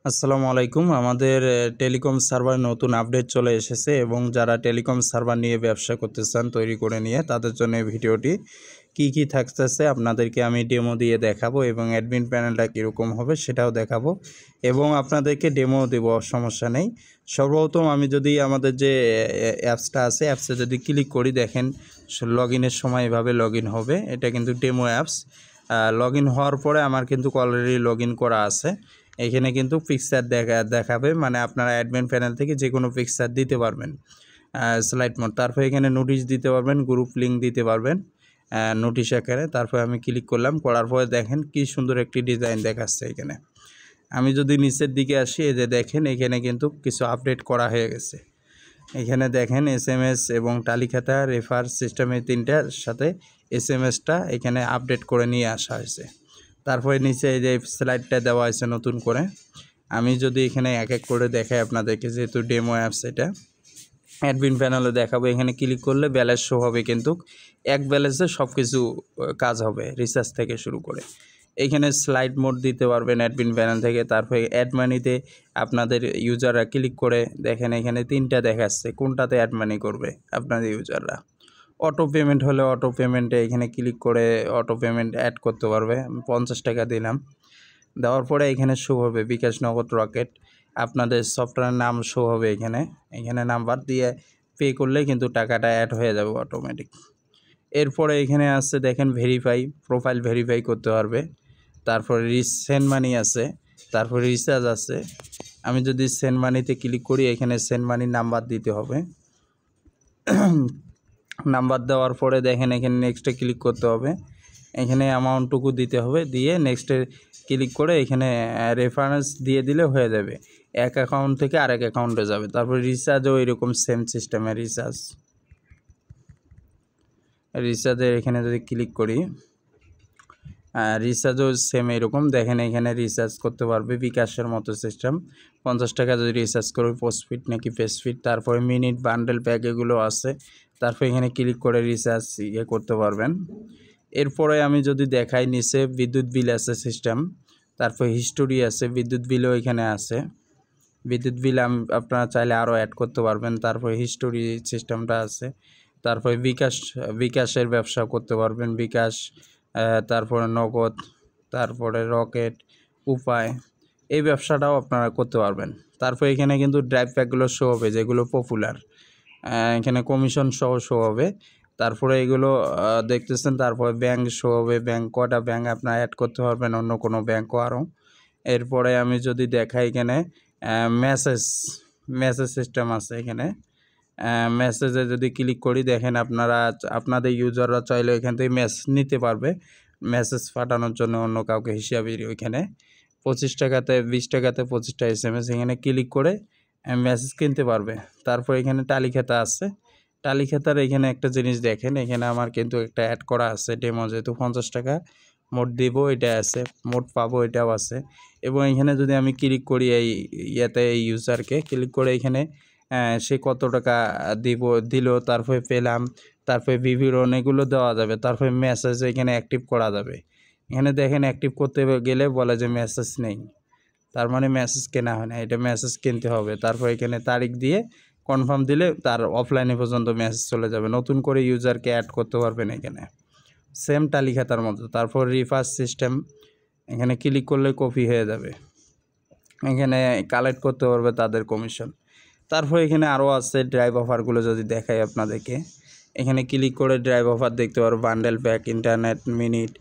আসসালামু আলাইকুম। আমাদের টেলিকম সার্ভার নতুন আপডেট চলে এসেছে এবং যারা টেলিকম সার্ভার নিয়ে ব্যবসা করতে চান তৈরি করে নিয়ে তাদের জন্য এই ভিডিওটি কি থাকতেছে আপনাদেরকে আমি ডেমো দিয়ে দেখাবো এবং অ্যাডমিন প্যানেলটা কীরকম হবে সেটাও দেখাবো এবং আপনাদেরকে ডেমো দেবো, সমস্যা নেই। সর্বপ্রথম আমি যদি আমাদের যে অ্যাপসটা আছে অ্যাপসে যদি ক্লিক করি, দেখেন লগইনের সময় এভাবে লগইন হবে। এটা কিন্তু ডেমো অ্যাপস। লগইন হওয়ার পরে আমার কিন্তু অলরেডি লগইন করা আছে। এখানে কিন্তু পিকচার দেখাবে, মানে আপনারা অ্যাডমিন প্যানেল থেকে যে কোনো পিকচার দিতে পারবেন স্লাইড মোড। তারপর এখানে নোটিশ দিতে পারবেন, গ্রুপ লিঙ্ক দিতে পারবেন নোটিশ আকারে। তারপর আমি ক্লিক করলাম, করার পরে দেখেন কি সুন্দর একটি ডিজাইন দেখাচ্ছে। এখানে আমি যদি নিচের দিকে আসি, এই যে দেখেন এখানে কিন্তু কিছু আপডেট করা হয়ে গেছে। এখানে দেখেন SMS এবং তালিকাটা রেফার সিস্টেমের তিনটার সাথে SMS-টা এখানে আপডেট করে নিয়ে আসা হয়েছে। তারপরে নিচে এই যে স্লাইডটা দেওয়া হয়েছে নতুন করে। আমি যদি এখানে এক এক করে দেখাই আপনাদেরকে, যেহেতু ডেমো অ্যাপস এটা, অ্যাডমিন প্যানেলে দেখাবো। এখানে ক্লিক করলে ব্যালেন্স শো হবে, কিন্তু এক ব্যালেন্সে সব কিছু কাজ হবে, রিচার্জ থেকে শুরু করে। এইখানে স্লাইড মোড দিতে পারবেন অ্যাডমিন প্যানেল থেকে। তারপরে অ্যাড মানিতে আপনাদের ইউজাররা ক্লিক করে দেখেন এখানে তিনটা দেখাচ্ছে, কোনটাতে অ্যাড মানি করবে আপনাদের ইউজাররা। অটো পেমেন্ট হলে অটো পেমেন্টে এখানে ক্লিক করে অটো পেমেন্ট অ্যাড করতে পারবে। 50 টাকা দিলাম, দেওয়ার পরে এখানে শো হবে বিকাশ, নগদ, রকেট। আপনাদের সফটওয়্যার নাম শো হবে এখানে নাম্বার দিয়ে পে করলে কিন্তু টাকাটা অ্যাড হয়ে যাবে অটোমেটিক। এরপরে এখানে আছে দেখেন ভেরিফাই, প্রোফাইল ভেরিফাই করতে পারবে। তারপরে সেন্ড মানি আছে, তারপরে রিচার্জ আছে। আমি যদি সেন্ড মানিতে ক্লিক করি, এখানে সেন্ড মানির নাম্বার দিতে হবে। নাম্বার দেওয়ার পরে দেখেন এখানে নেক্সটে ক্লিক করতে হবে, এখানে অ্যামাউন্টটুকু দিতে হবে, দিয়ে নেক্সটে ক্লিক করে এখানে রেফারেন্স দিয়ে দিলে হয়ে যাবে। এক অ্যাকাউন্ট থেকে আরেক অ্যাকাউন্টে যাবে। তারপর রিচার্জও এরকম সেম সিস্টেমে রিচার্জের এখানে যদি ক্লিক করি, রিচার্জও সেম এরকম। দেখেন এখানে রিচার্জ করতে পারবে বিকাশের মতো সিস্টেম। 50 টাকা যদি রিচার্জ করবে, পোস্টপিড নাকি পেসপিড। তারপরে মিনিট, বান্ডেল প্যাক এগুলো আছে। তারপর এখানে ক্লিক করে রিচার্জ করতে পারবেন। এরপরে আমি যদি দেখাই, নিচে বিদ্যুৎ বিল আছে সিস্টেম, তারপর হিস্টোরি আছে, বিদ্যুৎ বিলও এখানে আছে। বিদ্যুৎ বিল আপনারা চাইলে আরও অ্যাড করতে পারবেন। তারপরে হিস্টোরি সিস্টেমটা আছে। তারপরে বিকাশের ব্যবসা করতে পারবেন, বিকাশ, তারপরে নগদ, তারপরে রকেট, উপায়, এই ব্যবসাটাও আপনারা করতে পারবেন। তারপরে এখানে কিন্তু ড্রাইভ প্যাকগুলো শো হবে, যেগুলো পপুলার, এখানে কমিশন সহ শো হবে। তারপরে এগুলো দেখতেছেন। তারপরে ব্যাংক শো হবে, ব্যাংক কটা ব্যাংক আপনারা অ্যাড করতে পারবেন, অন্য কোনো ব্যাংকও আরও। এরপরে আমি যদি দেখাই, এখানে মেসেজ সিস্টেম আছে। এখানে মেসেজে যদি ক্লিক করি, দেখেন আপনাদের ইউজাররা চাইলে এখান থেকে মেসেজ নিতে পারবে, মেসেজ পাঠানোর জন্য অন্য কাউকে হিসাবে। ওইখানে 25 টাকাতে 20 টাকাতে 25টা SMS এখানে ক্লিক করে মেসেজ কিনতে পারবে। তারপর এখানে তালিকাটা আছে। তালিকাটার এখানে একটা জিনিস দেখেন, এখানে আমার কিন্তু একটা অ্যাড করা আছে ডেমো, যেহেতু 50 টাকা মোট দিব এটা আছে, মোট পাবো এটাও আছে। এবং এখানে যদি আমি ক্লিক করি এই এই ইউজারকে ক্লিক করে এখানে সে কত টাকা দিল, তারপরে পেলাম, তারপরে বিবরণ এগুলো দেওয়া যাবে। তারপরে মেসেজ এখানে অ্যাক্টিভ করা যাবে। এখানে দেখেন অ্যাক্টিভ করতে গেলে বলে যে মেসেজ নেই, তার মানে মেসেজ কেনা হয় না, এটা মেসেজ কিনতে হবে। তারপর এখানে তারিখ দিয়ে কনফার্ম দিলে তার অফলাইনে পর্যন্ত মেসেজ চলে যাবে। নতুন করে ইউজারকে অ্যাড করতে পারবেন এখানে, সেম তালিকাটার মতো। তারপর রিফার সিস্টেম, এখানে ক্লিক করলে কপি হয়ে যাবে, এখানে কালেক্ট করতে পারবে তাদের কমিশন। তারপর এখানে আরও আছে ড্রাইভ অফারগুলো যদি দেখাই আপনাদেরকে, এখানে ক্লিক করে ড্রাইভ অফার দেখতে পারো, বান্ডেল প্যাক, ইন্টারনেট, মিনিট,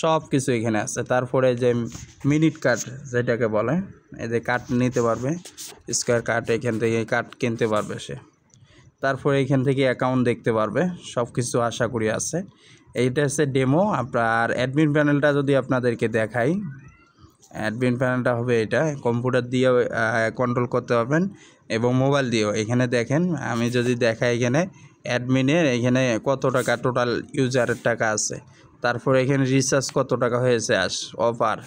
সব কিছু এখানে আছে। তারপরে যে মিনিট কার্ড যেটাকে বলে, এই যে কার্ড নিতে পারবে, স্কোয়ার কার্ড, এখান থেকে কার্ড কিনতে পারবে সে। তারপরে এখান থেকে অ্যাকাউন্ট দেখতে পারবে, সব কিছু আশা করি আছে। এইটা হচ্ছে ডেমো। আপনার অ্যাডমিন প্যানেলটা যদি আপনাদেরকে দেখাই, অ্যাডমিন প্যানেলটা হবে এটা, কম্পিউটার দিয়েও কন্ট্রোল করতে পারবেন এবং মোবাইল দিয়েও। এখানে দেখেন আমি যদি দেখাই, এখানে অ্যাডমিনের এখানে কত টাকা টোটাল ইউজারের টাকা আছে, তারপরে এখানে রিচার্জ কত টাকা হয়েছে অফার,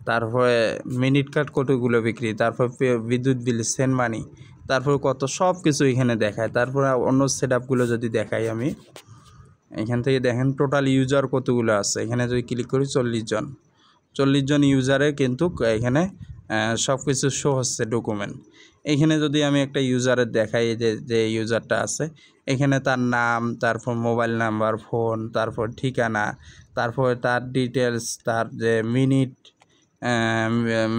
তারপরে মিনিট কার্ড কতগুলো বিক্রি, তারপর বিদ্যুৎ বিল, সেন্ড মানি, তারপর কত, সব কিছু এখানে দেখায়। তারপরে অন্য সেট আপগুলো যদি দেখাই আমি, এখান থেকে দেখেন টোটাল ইউজার কতগুলো আছে। এখানে যদি ক্লিক করি 40 জন ইউজারের কিন্তু এখানে সব কিছু শো হচ্ছে ডকুমেন্ট। এখানে যদি আমি একটা ইউজারের দেখাই, যে ইউজারটা আছে এখানে তার নাম, তারপর মোবাইল নাম্বার, ফোন, তারপর ঠিকানা, তারপর তার ডিটেলস, তার যে মিনিট,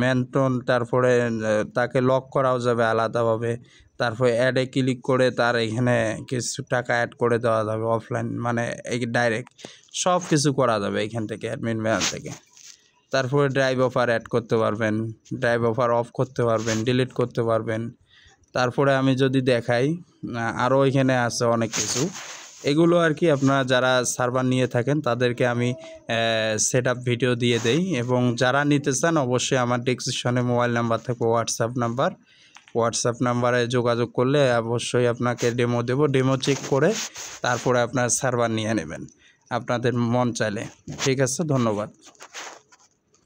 মেনটন, তারপরে তাকে লক করাও যাবে আলাদাভাবে। তারপরে অ্যাডে ক্লিক করে তার এখানে কিছু টাকা অ্যাড করে দেওয়া যাবে অফলাইন, মানে এই ডাইরেক্ট সব কিছু করা যাবে এখান থেকে, অ্যাডমিন প্যানেল থেকে। তারপরে ড্রাইভ অফার অ্যাড করতে পারবেন, ড্রাইভ অফার অফ করতে পারবেন, ডিলিট করতে পারবেন। তারপরে আমি যদি দেখাই আরও এখানে আছে অনেক কিছু, এগুলো আর কি আপনারা যারা সার্ভার নিয়ে থাকেন তাদেরকে আমি সেট আপ ভিডিও দিয়ে দেই। এবং যারা নিতে চান অবশ্যই আমার ডেসক্রিপশনে মোবাইল নাম্বার থাকবে, হোয়াটসঅ্যাপ নাম্বারে যোগাযোগ করলে অবশ্যই আপনাকে ডেমো দেবো। ডেমো চেক করে তারপরে আপনার সার্ভার নিয়ে নেবেন আপনাদের মন চাইলে। ঠিক আছে, ধন্যবাদ।